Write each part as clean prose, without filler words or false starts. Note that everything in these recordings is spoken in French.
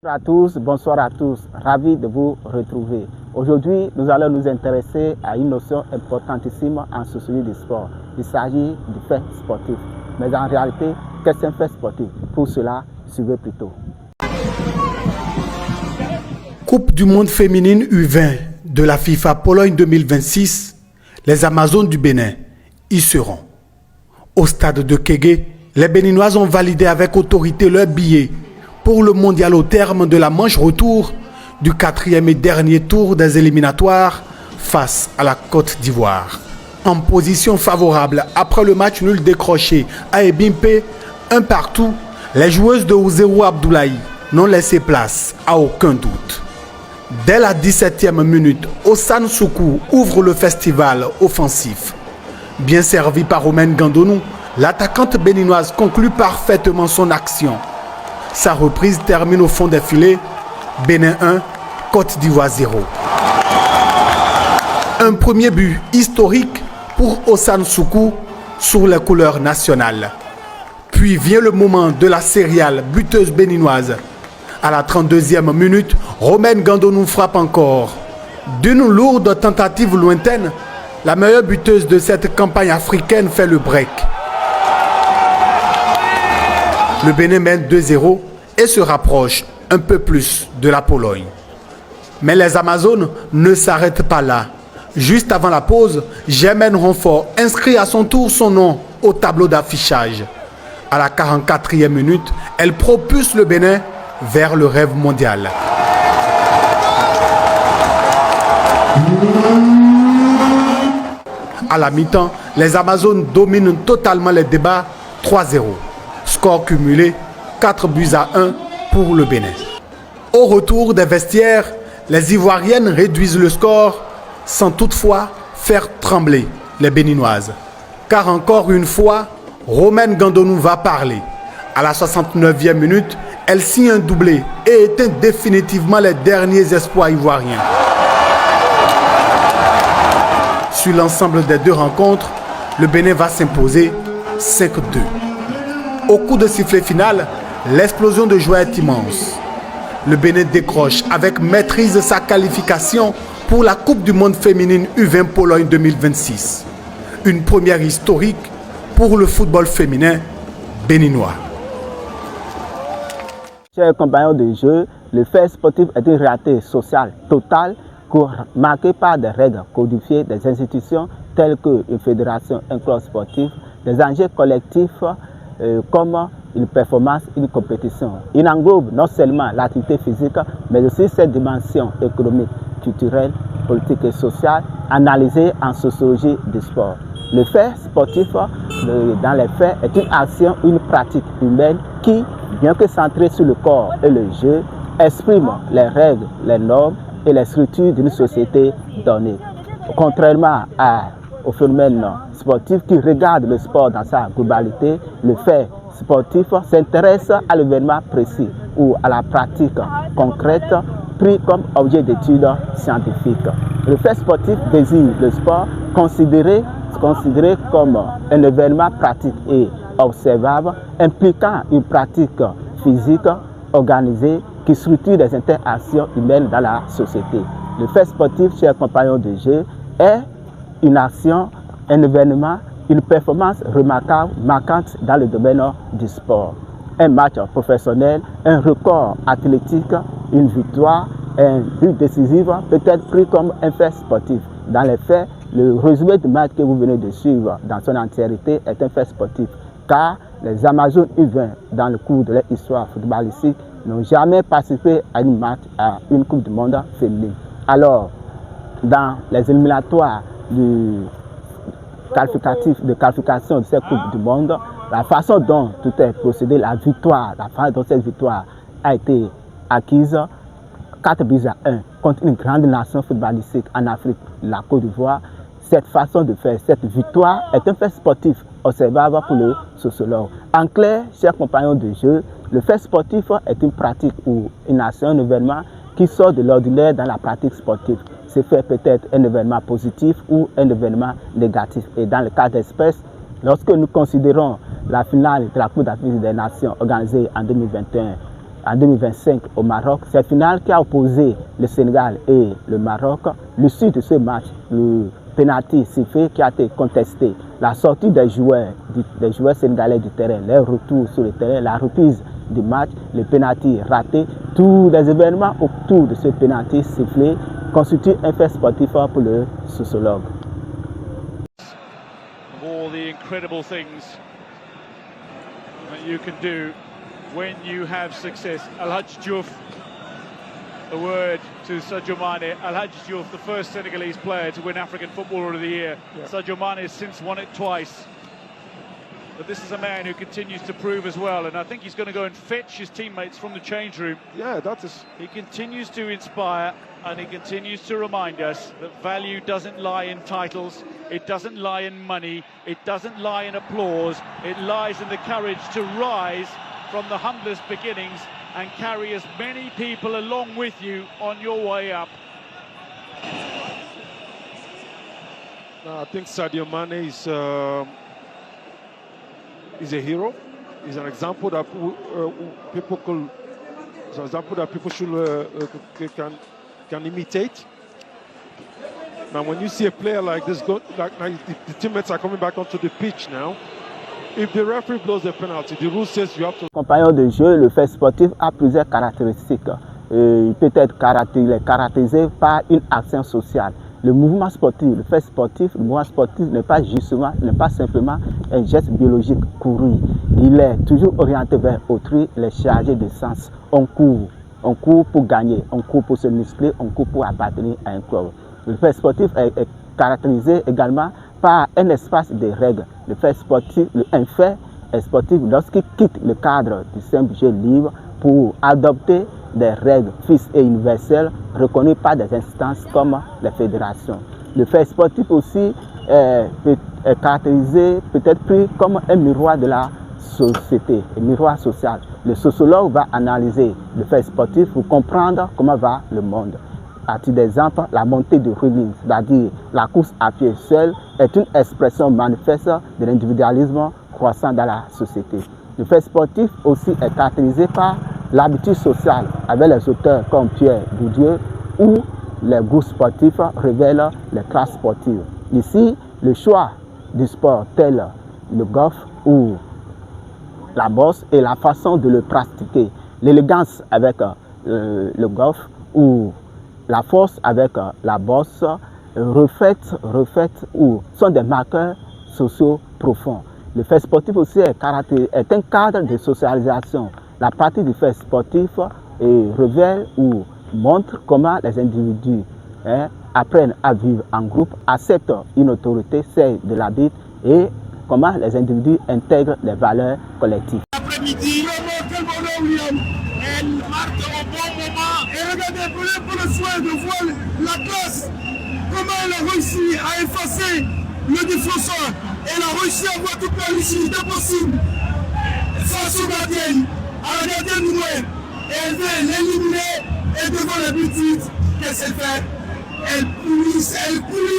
Bonjour à tous, bonsoir à tous, ravi de vous retrouver. Aujourd'hui, nous allons nous intéresser à une notion importantissime en sociologie du sport. Il s'agit du fait sportif. Mais en réalité, qu'est-ce qu'un fait sportif? Pour cela, suivez plutôt. Coupe du monde féminine U20 de la FIFA Pologne 2026, les Amazones du Bénin y seront. Au stade de Kégué, les Béninoises ont validé avec autorité leur billet pour le mondial au terme de la manche retour du 4e et dernier tour des éliminatoires face à la Côte d'Ivoire. En position favorable après le match nul décroché à Ebimpe, un partout, les joueuses de Ouzérou Abdoulaye n'ont laissé place à aucun doute. Dès la 17e minute, Ossane Soukou ouvre le festival offensif. Bien servi par Romaine Gandonou, l'attaquante béninoise conclut parfaitement son action. Sa reprise termine au fond des filets. Bénin 1, Côte d'Ivoire 0. Un premier but historique pour Ossane Soukou sur les couleurs nationales. Puis vient le moment de la céréale buteuse béninoise. À la 32e minute, Romaine Gandonou frappe encore. D'une lourde tentative lointaine, la meilleure buteuse de cette campagne africaine fait le break. Le Bénin mène 2-0 et se rapproche un peu plus de la Pologne. Mais les Amazones ne s'arrêtent pas là. Juste avant la pause, Germaine Ronfort inscrit à son tour son nom au tableau d'affichage. À la 44e minute, elle propulse le Bénin vers le rêve mondial. À la mi-temps, les Amazones dominent totalement les débats 3-0. Score cumulé 4-1 pour le Bénin. Au retour des vestiaires, les Ivoiriennes réduisent le score sans toutefois faire trembler les Béninoises. Car encore une fois, Romaine Gandonou va parler. À la 69e minute, elle signe un doublé et éteint définitivement les derniers espoirs ivoiriens. Sur l'ensemble des deux rencontres, le Bénin va s'imposer 5-2. Au coup de sifflet final, l'explosion de joie est immense. Le Bénin décroche avec maîtrise sa qualification pour la Coupe du monde féminine U20 Pologne 2026. Une première historique pour le football féminin béninois. Chers compagnons de jeu, le fait sportif est une réalité sociale totale marquée par des règles codifiées des institutions telles qu'une fédération, un club sportif, des enjeux collectifs comme une performance, une compétition. Il englobe non seulement l'activité physique, mais aussi cette dimension économique, culturelle, politique et sociale analysée en sociologie du sport. Le fait sportif, dans les faits, est une action, une pratique humaine qui, bien que centrée sur le corps et le jeu, exprime les règles, les normes et les structures d'une société donnée. Contrairement au phénomène sportif qui regarde le sport dans sa globalité, le fait sportif s'intéresse à l'événement précis ou à la pratique concrète pris comme objet d'étude scientifique. Le fait sportif désigne le sport considéré comme un événement pratique et observable impliquant une pratique physique organisée qui structure des interactions humaines dans la société. Le fait sportif, chers compagnons de jeu, est une action, un événement, une performance remarquable, marquante dans le domaine du sport. Un match professionnel, un record athlétique, une victoire, un but décisif peut être pris comme un fait sportif. Dans les faits, le résumé du match que vous venez de suivre dans son entièreté est un fait sportif, car les Amazones U20, dans le cours de leur histoire footballistique, n'ont jamais participé à une match, à une Coupe du monde féminine. Alors, dans les éliminatoires de qualification de cette Coupe du monde, la façon dont tout est procédé, la façon dont cette victoire a été acquise, 4-1 contre une grande nation footballistique en Afrique, la Côte d'Ivoire. Cette façon de faire, cette victoire est un fait sportif observable pour le sociologue. En clair, chers compagnons de jeu, le fait sportif est une pratique ou une action, un événement qui sort de l'ordinaire dans la pratique sportive. C'est fait peut-être un événement positif ou un événement négatif. Et dans le cas d'espèce, lorsque nous considérons la finale de la Coupe d'Afrique des Nations organisée en 2021 en 2025 au Maroc. Cette finale qui a opposé le Sénégal et le Maroc. L'issue de ce match, le penalty sifflé qui a été contesté, la sortie des joueurs sénégalais du terrain, leur retour sur le terrain, la reprise du match, le penalty raté, tous les événements autour de ce penalty sifflé constituent un fait sportif pour le sociologue. All the incredible things that you can do when you have success. Alhaji Diouf, a word to Sadio Mane. Alhaji Diouf, the first Senegalese player to win African Footballer of the Year. Yeah. Sadio Mane has since won it twice. But this is a man who continues to prove as well, and I think he's going to go and fetch his teammates from the change room. Yeah, that is. He continues to inspire, and he continues to remind us that value doesn't lie in titles, it doesn't lie in money, it doesn't lie in applause, it lies in the courage to rise from the humblest beginnings and carry as many people along with you on your way up. I think Sadio Mane is a hero. He's an example that people should can imitate. Now, when you see a player like this go, like the teammates are coming back onto the pitch now. If the referee blows the penalty, the rule says you have to. Compagnon de jeu, le fait sportif a plusieurs caractéristiques. Il peut être caractérisé par une action sociale. Le mouvement sportif, le fait sportif, le mouvement sportif n'est pas simplement un geste biologique couru. Il est toujours orienté vers autrui, il est chargé de sens. On court pour gagner, on court pour se muscler, on court pour appartenir à un club. Le fait sportif est caractérisé également par un espace de règles. Le fait sportif, un fait sportif lorsqu'il quitte le cadre du simple jeu libre pour adopter des règles fixes et universelles reconnues par des instances comme les fédérations. Le fait sportif aussi est caractérisé, peut-être pris comme un miroir de la société, un miroir social. Le sociologue va analyser le fait sportif pour comprendre comment va le monde. À titre d'exemple, la montée du running, c'est-à-dire la course à pied seule, est une expression manifeste de l'individualisme croissant dans la société. Le fait sportif aussi est caractérisé par l'habitude sociale avec les auteurs comme Pierre Bourdieu, où les goûts sportifs révèlent les classes sportives. Ici, le choix du sport tel le golf ou la boxe et la façon de le pratiquer, l'élégance avec le golf ou la force avec la boxe reflètent ou sont des marqueurs sociaux profonds. Le fait sportif aussi est un cadre de socialisation. La pratique du fait sportif révèle ou montre comment les individus apprennent à vivre en groupe, acceptent une autorité, celle de l'habit, et comment les individus intègrent les valeurs collectives. Après-midi, quel bonheur, William. Elle marque au bon moment. Et regardez, pour le soin de voir la classe, comment elle a réussi à effacer le défenseur. Elle a réussi à avoir toute la lucidité possible face au gardien, à la gardienne du loin. Elle veut l'éliminer et devant les buts, qu'est-ce qu'elle fait? Elle poulie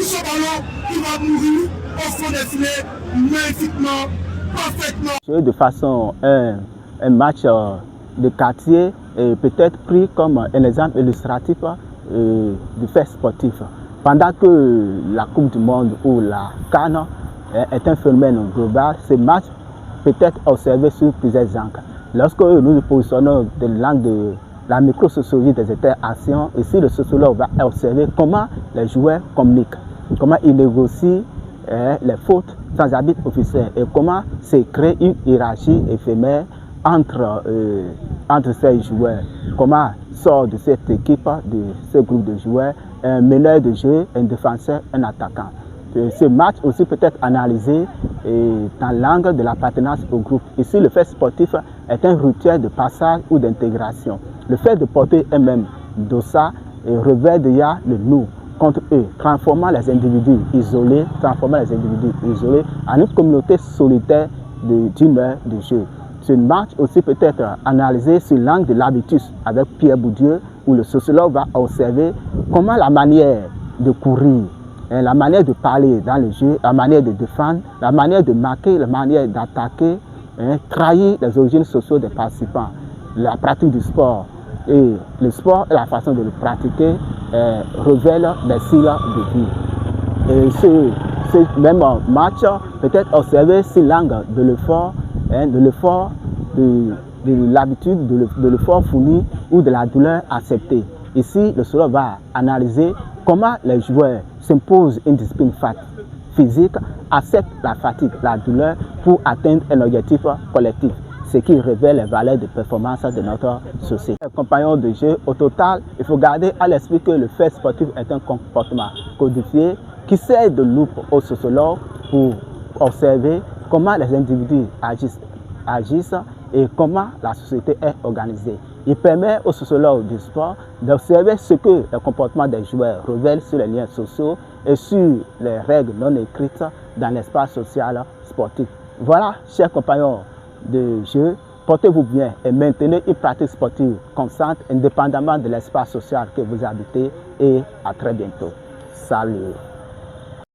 son ballon qui va mourir au fond des filets magnifiquement, parfaitement. De façon, un match de quartier est peut-être pris comme un exemple illustratif du fait sportif. Pendant que la Coupe du Monde ou la CAN est un phénomène global, ce match peut être observé sur plusieurs angles. Lorsque nous nous positionnons de l'angle de la microsociologie des interactions, ici le sociologue va observer comment les joueurs communiquent, comment ils négocient les fautes sans arbitre officiel et comment se crée une hiérarchie éphémère entre ces joueurs. Comment sort de cette équipe, de ce groupe de joueurs, un meneur de jeu, un défenseur, un attaquant. Ce match aussi peut être analysé dans l'angle de l'appartenance au groupe. Ici, le fait sportif est un rituel de passage ou d'intégration. Le fait de porter un même dossard révèle déjà le nous contre eux, transformant les individus isolés en une communauté solitaire d'une heure de jeu. Ce match aussi peut être analysé sur l'angle de l'habitus avec Pierre Bourdieu, où le sociologue va observer comment la manière de courir, la manière de parler dans le jeu, la manière de défendre, la manière de marquer, la manière d'attaquer, trahit les origines sociales des participants. la pratique du sport. Et le sport et la façon de le pratiquer révèlent des styles de vie. Et ce même match, peut-être observer ces langues de l'effort, de l'habitude, de l'effort fourni ou de la douleur acceptée. Ici, le solo va analyser comment les joueurs s'imposent une discipline physique, acceptent la fatigue, la douleur pour atteindre un objectif collectif, ce qui révèle les valeurs de performance de notre société. Les compagnons de jeu, au total, il faut garder à l'esprit que le fait sportif est un comportement codifié qui sert de loupe aux sociologues pour observer comment les individus agissent et comment la société est organisée. Il permet aux sociologues du sport d'observer ce que le comportement des joueurs révèle sur les liens sociaux et sur les règles non écrites dans l'espace social sportif. Voilà, chers compagnons de jeu, portez-vous bien et maintenez une pratique sportive constante indépendamment de l'espace social que vous habitez et à très bientôt. Salut!